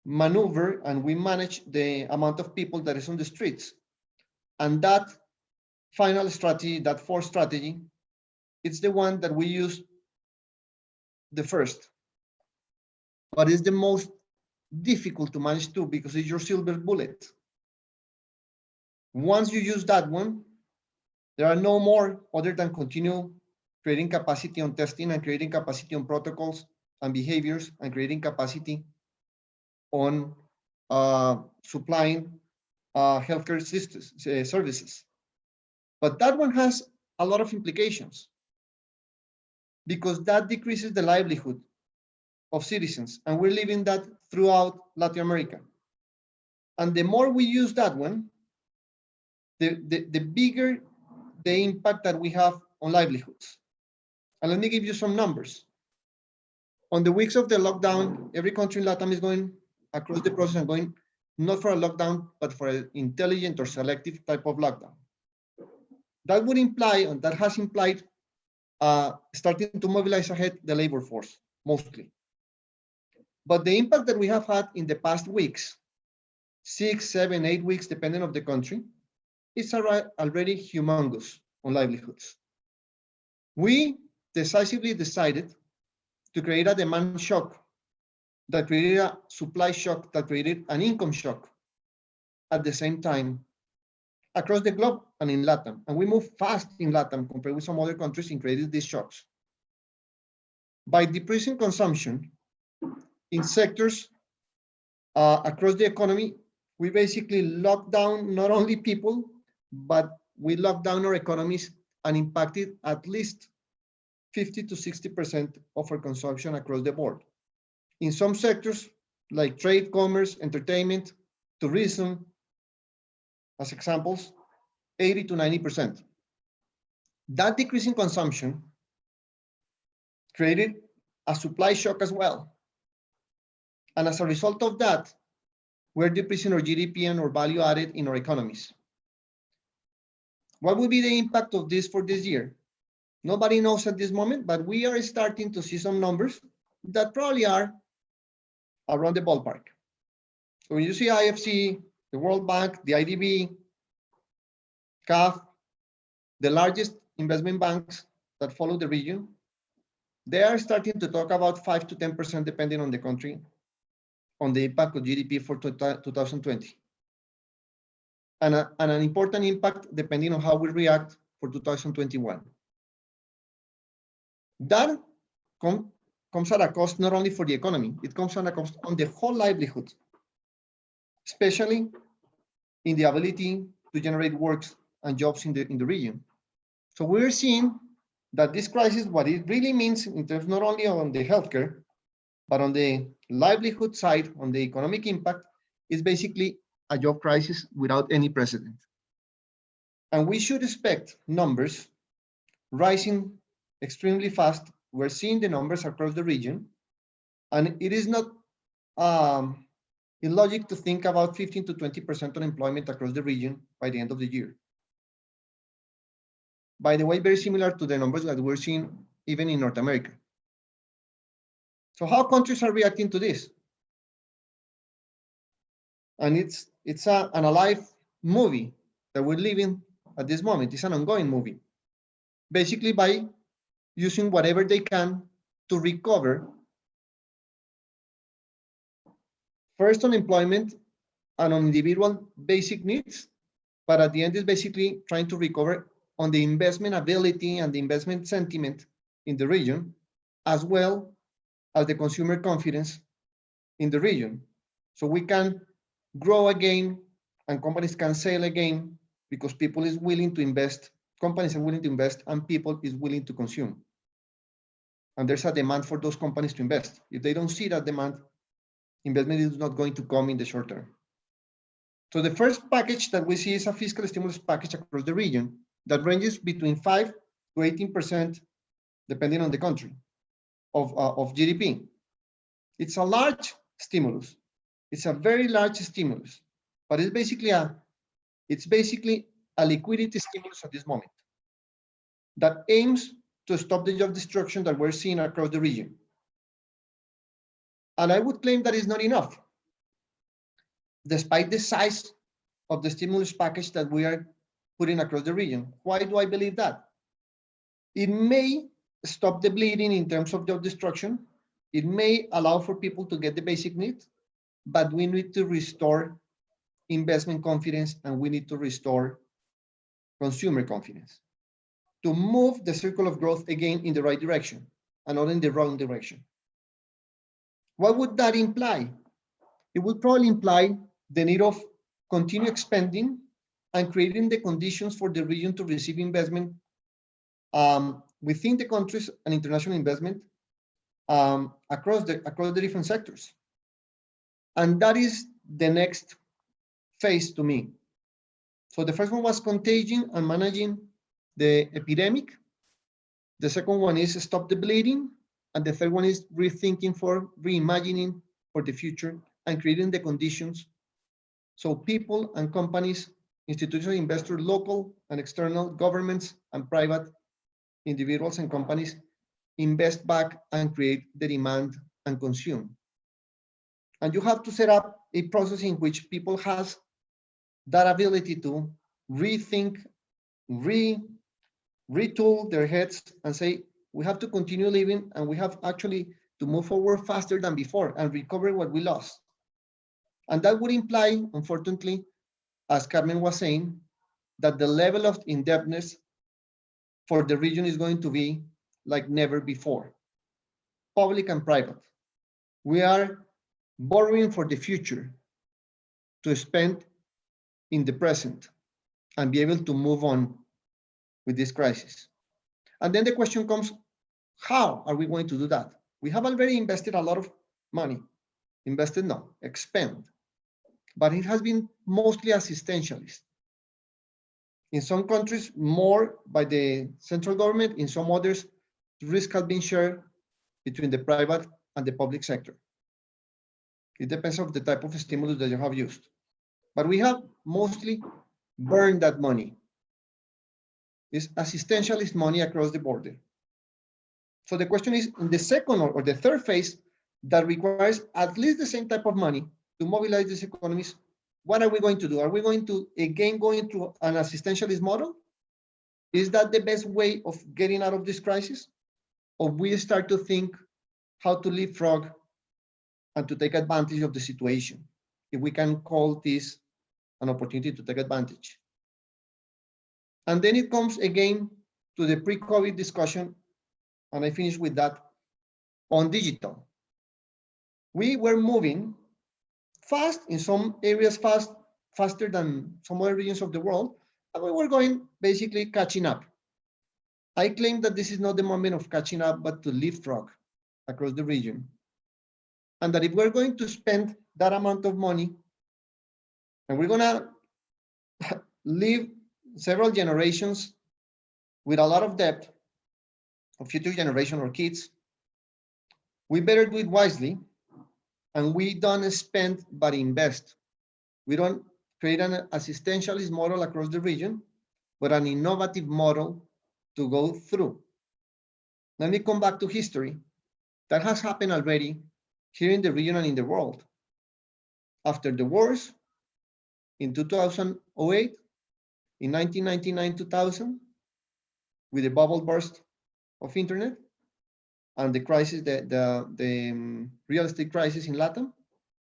maneuver and we manage the amount of people that is on the streets. And that final strategy, that 4th strategy, it's the one that we use the first, but it's the most difficult to manage too, because it's your silver bullet. Once you use that one, there are no more other than continue creating capacity on testing and creating capacity on protocols and behaviors and creating capacity on supplying healthcare services. But that one has a lot of implications because that decreases the livelihood of citizens, and we're living that throughout Latin America. And the more we use that one, the bigger the impact that we have on livelihoods. And let me give you some numbers. On the weeks of the lockdown, every country in Latin is going across the process and going not for a lockdown, but for an intelligent or selective type of lockdown. That would imply, and that has implied, starting to mobilize ahead the labor force, mostly. But the impact that we have had in the past weeks, 6, 7, 8 weeks, depending on the country, is already humongous on livelihoods. We decisively decided to create a demand shock that created a supply shock that created an income shock at the same time across the globe and in LATAM. And we moved fast in LATAM compared with some other countries in creating these shocks. By decreasing consumption in sectors across the economy, we basically locked down not only people, but we locked down our economies and impacted at least 50 to 60% of our consumption across the board. In some sectors, like trade, commerce, entertainment, tourism, as examples, 80 to 90%. That decrease in consumption created a supply shock as well. And as a result of that, we're decreasing our GDP and our value added in our economies. What would be the impact of this for this year? Nobody knows at this moment, but we are starting to see some numbers that probably are around the ballpark. So when you see IFC, the World Bank, the IDB, CAF, the largest investment banks that follow the region, they are starting to talk about 5 to 10% depending on the country on the impact of GDP for 2020. And an important impact depending on how we react for 2021. That comes at a cost not only for the economy, it comes at a cost on the whole livelihood, especially in the ability to generate works and jobs in the region. So we're seeing that this crisis, what it really means in terms not only on the healthcare, but on the livelihood side, on the economic impact, is basically a job crisis without any precedent. And we should expect numbers rising extremely fast. We're seeing the numbers across the region, and it is not illogic to think about 15 to 20% unemployment across the region by the end of the year. By the way, very similar to the numbers that we're seeing even in North America. So how countries are reacting to this? And it's an alive movie that we're living at this moment. It's an ongoing movie. Basically by using whatever they can to recover first unemployment and on individual basic needs, but at the end is basically trying to recover on the investment ability and the investment sentiment in the region, as well as the consumer confidence in the region. So we can grow again and companies can sell again because people is willing to invest, companies are willing to invest and people is willing to consume. And there's a demand for those companies to invest. If they don't see that demand, investment is not going to come in the short term. So the first package that we see is a fiscal stimulus package across the region that ranges between 5 to 18%, depending on the country, of GDP. It's a large stimulus. It's a very large stimulus, but it's basically a liquidity stimulus at this moment that aims to stop the job destruction that we're seeing across the region. And I would claim that is not enough, despite the size of the stimulus package that we are putting across the region. Why do I believe that? It may stop the bleeding in terms of job destruction. It may allow for people to get the basic needs, but we need to restore investment confidence and we need to restore consumer confidence to move the circle of growth again in the right direction and not in the wrong direction. What would that imply? it would probably imply the need of continue expanding and creating the conditions for the region to receive investment within the countries and international investment across the different sectors. And that is the next phase to me. So the first one was contaging and managing the epidemic. The second one is stop the bleeding. And the third one is rethinking for reimagining for the future and creating the conditions so people and companies, institutional investors, local and external governments and private individuals and companies invest back and create the demand and consume. And you have to set up a process in which people has that ability to rethink, retool their heads and say, we have to continue living and we have actually to move forward faster than before and recover what we lost. And that would imply, unfortunately, as Carmen was saying, that the level of indebtedness for the region is going to be like never before, public and private. We are borrowing for the future to spend in the present and be able to move on with this crisis. And then the question comes, how are we going to do that? We have already invested a lot of money. Invested, no, expend. But it has been mostly assistentialist. In some countries, more by the central government. In some others, risk has been shared between the private and the public sector. It depends on the type of stimulus that you have used. But we have mostly burned that money. It's assistentialist money across the border. So the question is, in the second or the third phase that requires at least the same type of money to mobilize these economies, what are we going to do? Are we going to again go into an assistentialist model? Is that the best way of getting out of this crisis? Or we start to think how to leapfrog and to take advantage of the situation, if we can call this an opportunity to take advantage. And then it comes again to the pre-COVID discussion, and I finish with that, on digital. We were moving fast in some areas, faster than some other regions of the world, and we were going basically catching up. I claim that this is not the moment of catching up, but to leapfrog across the region. And that if we're going to spend that amount of money, and we're gonna live several generations with a lot of debt of future generation or kids, we better do it wisely, and we don't spend but invest. We don't create an assistentialist model across the region, but an innovative model to go through. Let me come back to history. That has happened already here in the region and in the world. After the wars, in 2008, in 1999, 2000, with the bubble burst of internet and the crisis, the real estate crisis in Latin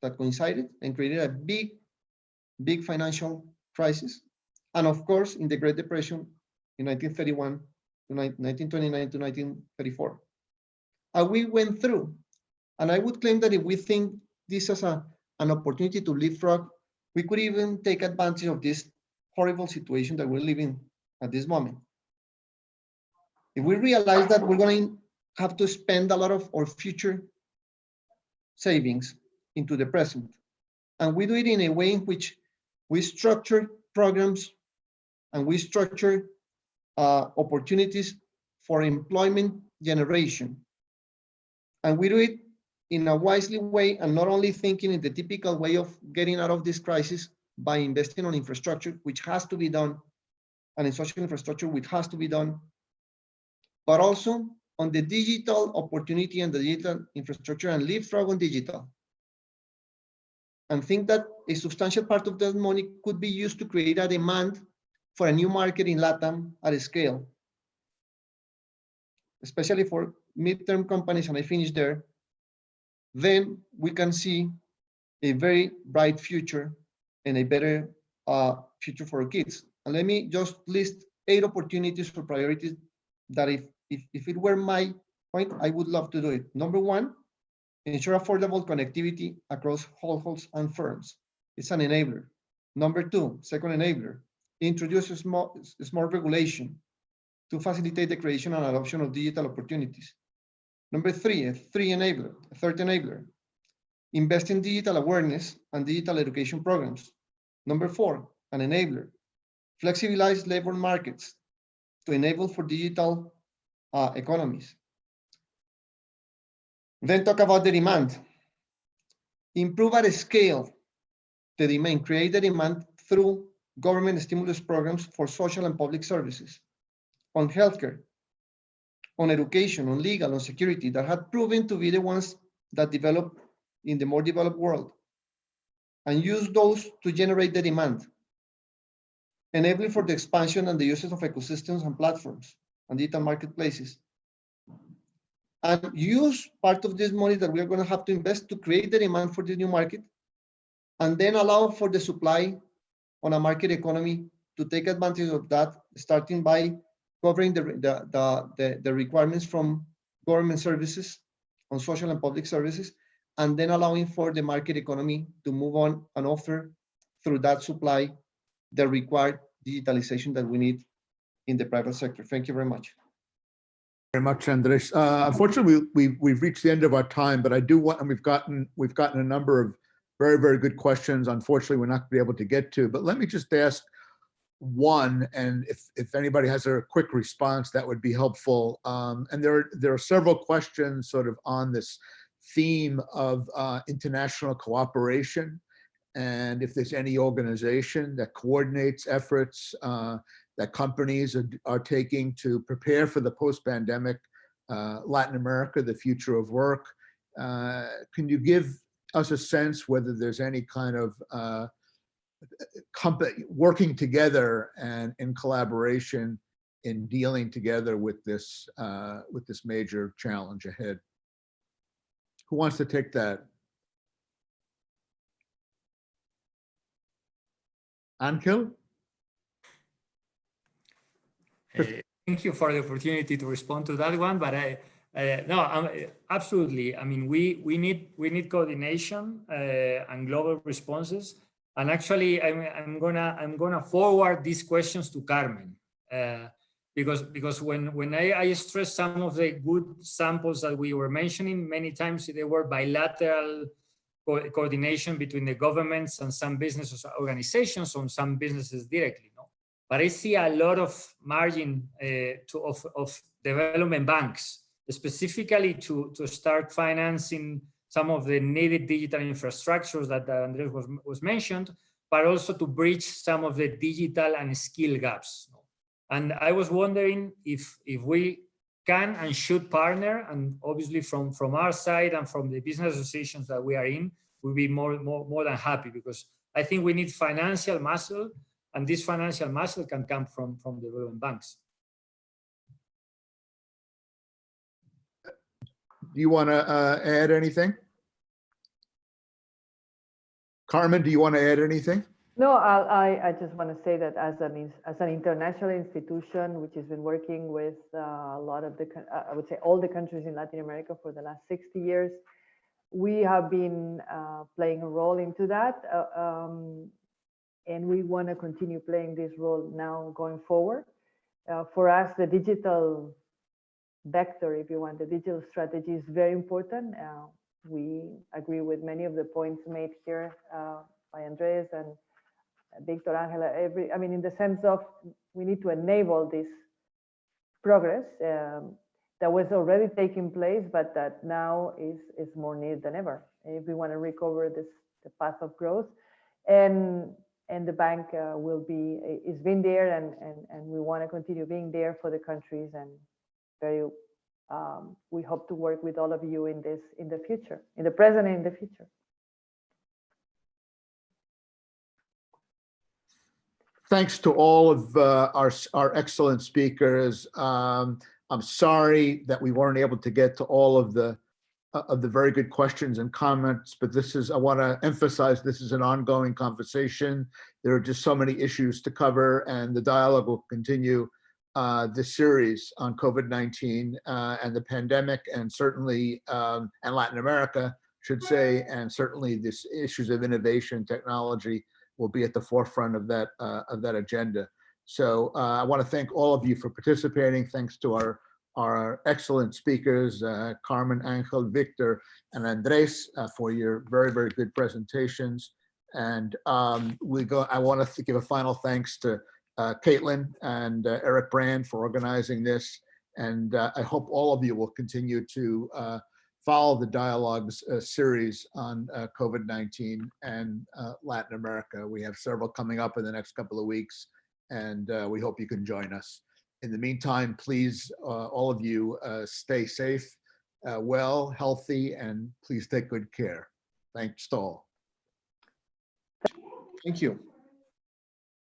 that coincided and created a big financial crisis. And of course, in the Great Depression in 1931 to 1929 to 1934. And we went through, and I would claim that if we think this as an opportunity to leapfrog, we could even take advantage of this horrible situation that we're living at this moment. If we realize that we're going to have to spend a lot of our future savings into the present, and we do it in a way in which we structure programs and we structure opportunities for employment generation, and we do it in a wisely way and not only thinking in the typical way of getting out of this crisis by investing on infrastructure, which has to be done, and in social infrastructure, which has to be done, but also on the digital opportunity and the digital infrastructure and leapfrog on digital. And think that a substantial part of that money could be used to create a demand for a new market in LATAM at a scale, especially for midterm companies, and I finish there. Then we can see a very bright future and a better future for our kids. And let me just list 8 opportunities for priorities that if it were my point, I would love to do it. Number 1, ensure affordable connectivity across households and firms. It's an enabler. Number two, second enabler, introduce smart regulation to facilitate the creation and adoption of digital opportunities. Number three, a third enabler, invest in digital awareness and digital education programs. Number four, an enabler, flexibilize labor markets to enable for digital economies. Then talk about the demand. Improve at scale the demand, create the demand through government stimulus programs for social and public services, on healthcare, on education, on legal, on security, that had proven to be the ones that develop in the more developed world, and use those to generate the demand, enabling for the expansion and the uses of ecosystems and platforms and digital marketplaces. And use part of this money that we are going to have to invest to create the demand for the new market, and then allow for the supply on a market economy to take advantage of that, starting by covering the requirements from government services on social and public services, and then allowing for the market economy to move on and offer through that supply the required digitalization that we need in the private sector. Thank you very much. Very much, Andres. Unfortunately, we've reached the end of our time, but I do want, and we've gotten a number of very, very good questions. Unfortunately, we're not going to be able to get to, but let me just ask one, and if anybody has a quick response, that would be helpful. And there are several questions sort of on this theme of international cooperation, and if there's any organization that coordinates efforts that companies are taking to prepare for the post-pandemic Latin America, the future of work. Can you give us a sense whether there's any kind of company working together and in collaboration in dealing together with this major challenge ahead? Who wants to take that? Ankel? Thank you for the opportunity to respond to that one, but absolutely. I mean, we need coordination and global responses. And actually, I'm gonna forward these questions to Carmen because when I stress some of the good samples that we were mentioning, many times they were bilateral coordination between the governments and some business organizations, on some businesses directly. No? But I see a lot of margin of development banks, specifically to start financing some of the needed digital infrastructures that Andres was mentioned, but also to bridge some of the digital and skill gaps. And I was wondering if we can and should partner, and obviously from our side and from the business associations that we are in, we'll be more than happy, because I think we need financial muscle, and this financial muscle can come from development banks. Do you want to add anything? Carmen, do you want to add anything? No, I just want to say that as an international institution, which has been working with a lot of I would say all the countries in Latin America for the last 60 years, we have been playing a role into that. And we want to continue playing this role now going forward. For us, the digital vector, if you want, the digital strategy is very important. We agree with many of the points made here by Andres and Victor, Angela, I mean, in the sense of we need to enable this progress that was already taking place, but that now is more needed than ever if we want to recover the path of growth. And the bank is been there, and we want to continue being there for the countries, and we hope to work with all of you in the future, in the present and in the future. Thanks to all of our excellent speakers. I'm sorry that we weren't able to get to all of the very good questions and comments, but I want to emphasize, this is an ongoing conversation. There are just so many issues to cover, and the dialogue will continue this series on COVID-19 and the pandemic, and certainly and Latin America, should say, and certainly this issues of innovation, technology will be at the forefront of that agenda. So I want to thank all of you for participating. Thanks to our excellent speakers, Carmen, Angel, Victor, and Andres, for your very, very good presentations. And I want to give a final thanks to Caitlin and Eric Brand for organizing this. And I hope all of you will continue to follow the dialogues series on COVID-19 and Latin America. We have several coming up in the next couple of weeks, and we hope you can join us. In the meantime, please, all of you, stay safe, well, healthy, and please take good care. Thanks to all. Thank you.